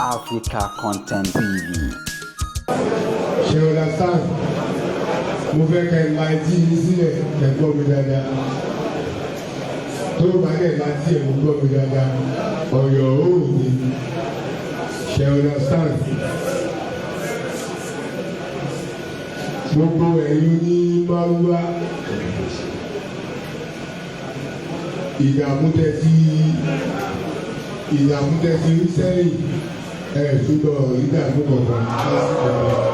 Africa Content TV. Ṣé o understand? Mo fẹ́ kẹ́ ẹ máa jí mi sílẹ̀ ẹ gbọ́ mi dáadáa. Tó o bá dẹ̀ máa tí ẹ̀ mo gbọ́ mi dáadáa. Ọ̀yọ́ ò ní. Ṣé o understand? Gbogbo ẹ̀yin ní Márúwá. Ìdààmú tẹ́tí rí sẹ́yìn túbọ̀ ìdààmú kankan lásìkò rẹ̀.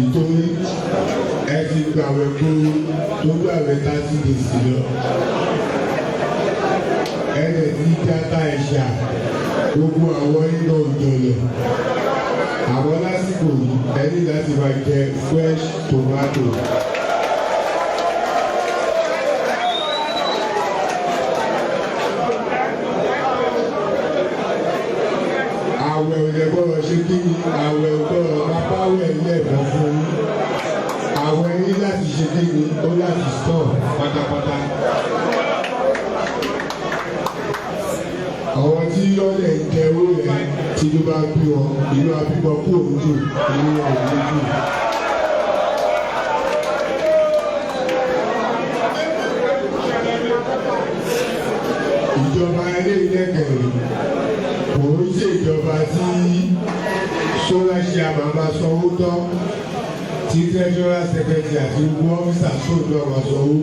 Ìtorí ẹ ti gbàwẹ̀ tó gbàwẹ̀ 30 days lọ. Ẹ lè ti tíátà ẹ̀ṣà gbogbo àwọn iná ìjọlẹ̀. Àwọn lásìkò yìí ẹni láti máa jẹ fresh tomato. Àwẹ̀ òde gbọ́dọ̀ ṣe kí ni àwẹ̀ gbọ́dọ̀ máa báwẹ̀ lẹ́ẹ̀kan fún un. Àwẹ̀ yín láti ṣe kí ni ó láti stọ̀ pátápátá. Àwọn tí lọ́lẹ̀ ń jẹ owó yẹn tí ló bá bí wọn ìlú abímọ kú òun jù ìlú òun jù. Ìjọba ilé-ìlẹ́kẹ̀rẹ̀ kò ń ṣe ìjọba tí sọ́láṣí àmàmà sanwó tán tí treasurer secretary àti owó ọ́fíìsà sóòdù ọmọ sanwó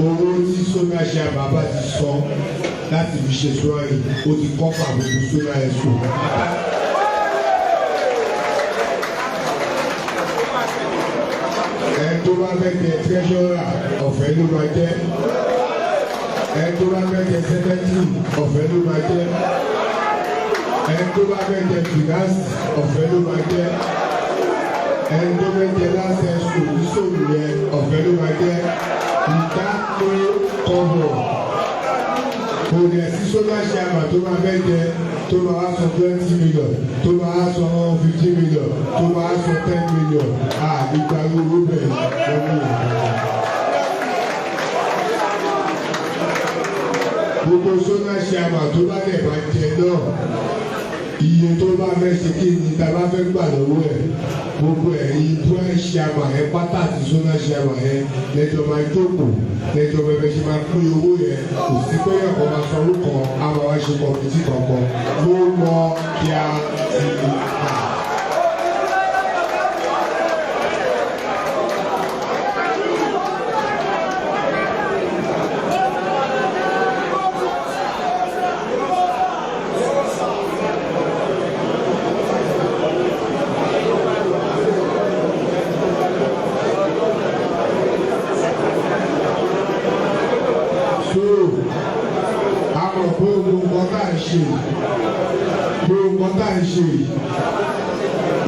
owó tí sọ́láṣí àmàmà ti sọ láti fi ṣe sọ́ọ̀rì ó ti kọ́ pàbùkù sólà ẹ̀sùn. Ẹni tó bá fẹ́ jẹ treasurer ọ̀fẹ́ ló máa jẹ́. Ẹni tó bá fẹ́ jẹ secretary ọ̀fẹ́ ló máa jẹ́. Ẹni tó bá fẹ́ jẹ finance ọ̀fẹ́ ló máa jẹ́. Ẹni tó fẹ́ jẹ last ẹ̀sùn ìṣòwò yẹn ọ̀fẹ́ ló máa jẹ́. Ìdáko kọ̀ọ̀bọ̀ kò dẹ̀ sí sọ́láṣí àmà tó máa fẹ́ jẹ tó máa sọ 20 million tó máa sọ 15 million tó máa sọ 10 million nígbà owó bẹ̀rẹ̀ lọ́wọ́ ìgbà. Gbogbo sọ́láṣí àmà tó bá dẹ̀ máa jẹ náà iye tó bá fẹ́ ṣe kí ni ta bá fẹ́ gbà lọ́wọ́ ẹ̀ gbogbo ẹ̀yin tó ẹ̀ ṣe àmà ẹ̀ pátá àti sọ́láṣí àmà ẹ̀ lẹ́jọ́ máa jókòó lẹ́jọ́ bẹ̀rẹ̀ ṣe máa pín owó yẹn kò sí pé ẹ̀kọ́ máa sanwó kan á máa wá ṣe kọ̀mìtì kankan ló lọ kí a ti kà.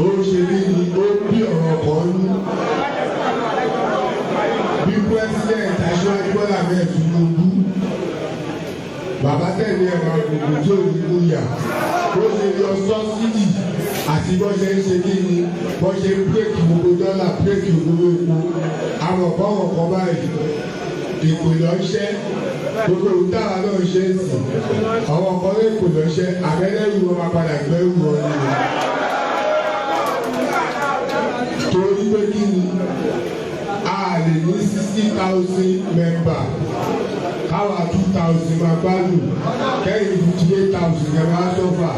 Ó ṣe ní ni ó bí ọ̀rọ̀ kan ní bí president Aṣíwájú Bọ́lá Ahmed Tinubu bàbá tẹ̀lé ẹ̀rọ gbogbo tó ní yà ó ṣe yọ sọ́sídì àti bọ́ ṣe ń ṣe kí ni bọ́ ṣe bírèkì gbogbo dọ́là bírèkì gbogbo epo àwọn ọ̀pọ̀ kan báyìí ìpìlọ̀ ṣẹ́ gbogbo ìdára náà ṣe ń sìn àwọn ọkọ lè kò lọ́ṣẹ́ àbẹ́lẹ́rù wọn máa padà gbẹ́rù wọn nínú. Torí pé kí ni a lè ní 60,000 member káwa 2,000 máa gbádùn kẹ́yìn 58,000 ẹ̀ máa sọ́fà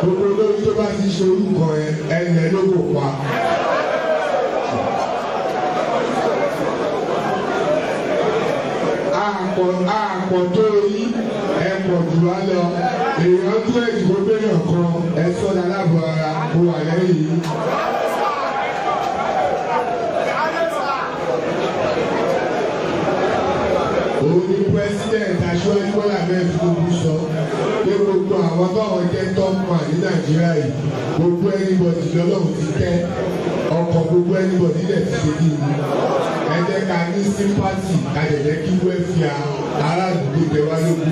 gbogbo lórí tó bá ti ṣe orúkọ ẹ̀ ló kò pa. Àpọ̀ tó yí ẹ̀pọ̀ jù wá lọ èèyàn tó ẹ̀dùnkó gbéyàn kan ẹ̀ sọ́dà láàbò ara kó wà lẹ́yìn yìí. Òun ni president Aṣíwájú Bọ́lá Ahmed Tinubu sọ pé gbogbo àwọn tọ́wọ́ jẹ́ top man ní Nàìjíríà yìí gbogbo anybody lọ́lọ́run ti tẹ́ ọkọ̀ gbogbo anybody dẹ̀ ti ṣe kí ni. Ẹ jẹ́ ká ní sympathy ká lè jẹ́ kí wẹ́fìá aráàlú gbé wá lógún.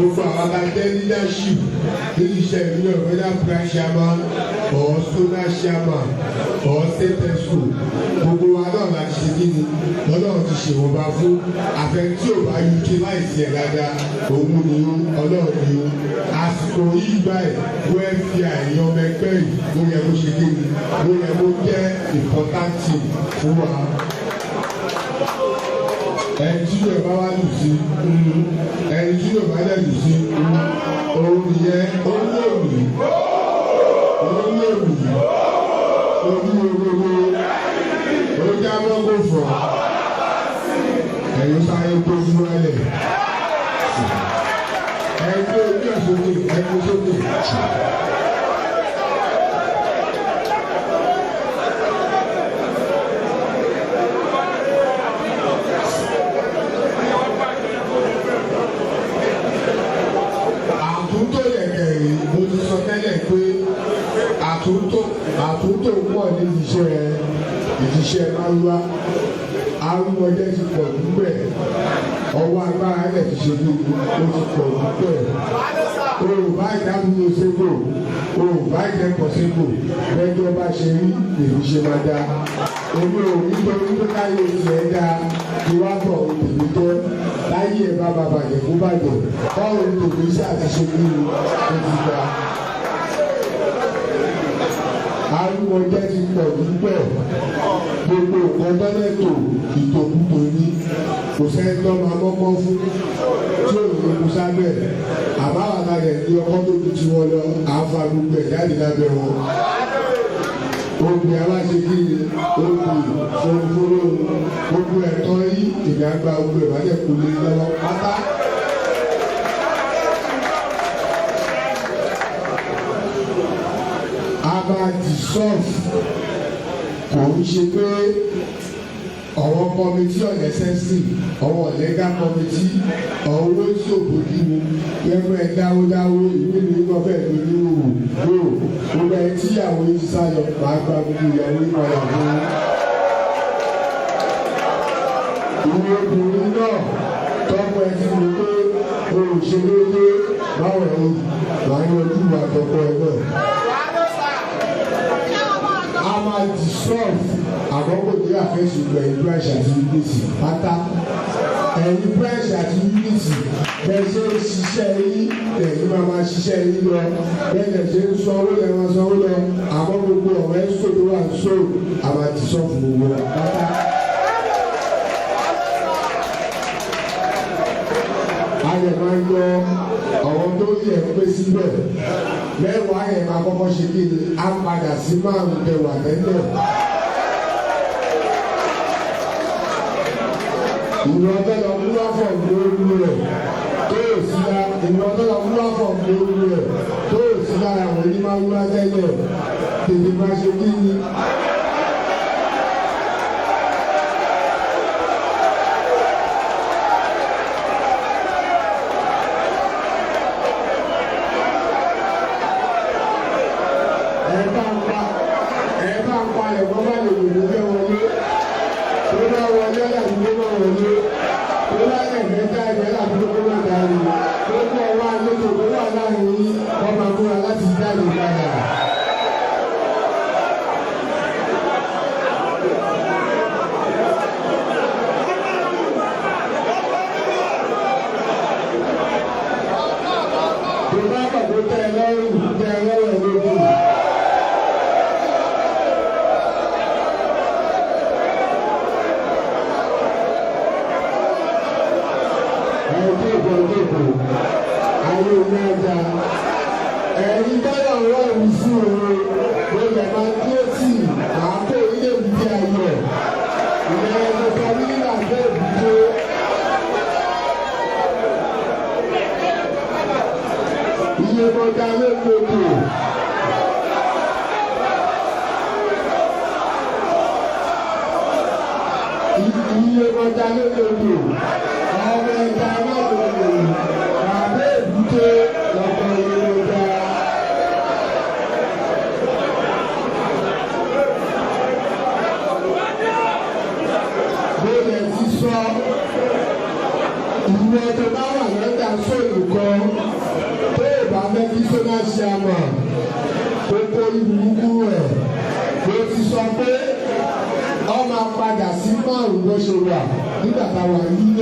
gbogbo àwọn adájẹ́ leadership ní iṣẹ́ ìlú ọ̀fẹ́dà branch chairman or zonal chairman or state exco gbogbo wa náà láti ṣe kí ni ọlọ́run ti ṣèwọ̀nba fún àfẹ́ tí ò bá uk láìsí ẹ̀ dáadáa òun ni ó ọlọ́run ni ó àsìkò yìí báyìí wọ́n fi àyè ọmọ ẹgbẹ́ yìí ló yẹ kó ṣe kí ni ló yẹ kó jẹ́ important thing fún wa. Ẹni tí yóò bá wá lù sí ẹni tí yóò bá dẹ̀ lù sí òun yẹn olóòrì olúwororo ojábọ́gbò fọ̀ ẹ̀yìn sáyé tó fún ẹlẹ̀ ẹgbẹ́ ojú ẹ̀sọ́kè ẹgbẹ́ sókè. Àtúntò pọ̀ ní ìṣiṣẹ́ máa arúgbọ́dé ti pọ̀ dúpẹ́ ọwọ́ agbára ẹ̀ ti ṣe bí ó ti pọ̀ dúpẹ́ Yorùbá ìdáhùn ṣégbò Yorùbá ìdẹ́kọ̀ ṣégbò lẹ́jọ́ bá ṣe rí èmi ṣe máa dá èmi ò nítorí pé káyé ìṣẹ̀ dá kí wá bọ̀ òtèmi tó láyé ẹ̀ bá bàbàjẹ́ kó bàjẹ́ báwo ni tòbí ṣe àti ṣe bí ó ti gbà. Arúgbọ́dé ti pọ̀ dúpẹ́ gbogbo nǹkan tọ́lẹ̀tò ìtòkùtò ní kò sẹ́ni tó máa mọ́kọ́ fún tí ò ní kú sábẹ́ àbáwàlá rẹ̀ ní ọkọ́ tó ju ti wọn lọ àfa gbogbo ẹ̀ jáde lábẹ́ wọn. Obì aláṣekiri obì fúnfúnlò gbogbo ẹ̀tọ́ yí ìdàgbà gbogbo ìbàdàn kò lè lọ́wọ́ pátá. Abadi sọ́ọ̀fù kò ń ṣe pé ọ̀wọ́ kọ́mítì ọ̀lẹ́sẹ̀sì ọ̀wọ́ ọ̀lẹ́gà kọ́mítì ọ̀wọ́ tí ò bójú mu lẹ́gbẹ́ dáwódáwó ìwé ni wọ́n fẹ́ lórí òwò yóò gbogbo ẹ̀ tí ìyàwó yìí sáyọ máa gba gbogbo ìyàwó yìí padà fún ìwé obìnrin náà tọ́pọ̀ ẹ̀ ti wò pé olùṣèlédé báwo ni wàá yanjú ìwà tọ́pọ̀ ẹ̀ náà. A máa dissolve àkọ́kọ́ ní àfẹ́sùgbọ̀ ẹ̀yìn branch àti unity pátá ẹ̀yìn branch àti unity bẹ́ẹ̀ ṣe ń ṣiṣẹ́ yín ẹ̀yìn máa ṣiṣẹ́ yín lọ bẹ́ẹ̀ ṣe ń sanwó lẹ́ máa sanwó lọ àmọ́ gbogbo ọ̀rẹ́ sòdò wà sóò a máa dissolve gbogbo pátá. A lè máa ń yọ àwọn tó yẹ pé síbẹ̀ mẹ́wàá yẹn máa kọ́kọ́ ṣe kí ni á padà sí márùn tẹwà tẹ́lẹ̀. Ìwọ tọ́lọ múláfọ̀ lórí rẹ̀ tó yẹ sí la ìwọ tọ́lọ múláfọ̀ lórí rẹ̀ tó yẹ sí la àwọn onímọ̀ tẹ́lẹ̀ tètè máa ṣe kí ni. Ẹ̀yin báyọ̀ wá ìwúsí òwe lóye máa ń dúró sí àákó ilé ìdí ayọ̀ ìyẹn ẹ̀ka nílà bẹ́ẹ̀ dúró. Iye kọjá lókòókò. Iye kọjá lókòókò. Ọmọ ẹ̀ka alákòókò bàbá èbúté lọ́kọ̀ iye kọjá. Bóyá ti sọ ìwé tó bá wà lọ́jà sóòlù kan tó ìbá mẹ́kí sọ́nà ṣe àmà kókó ìbùkún rẹ̀ ló ti sọ pé ọ máa padà sí márùn-ún bó ṣe wà nígbà táwa yíyàn.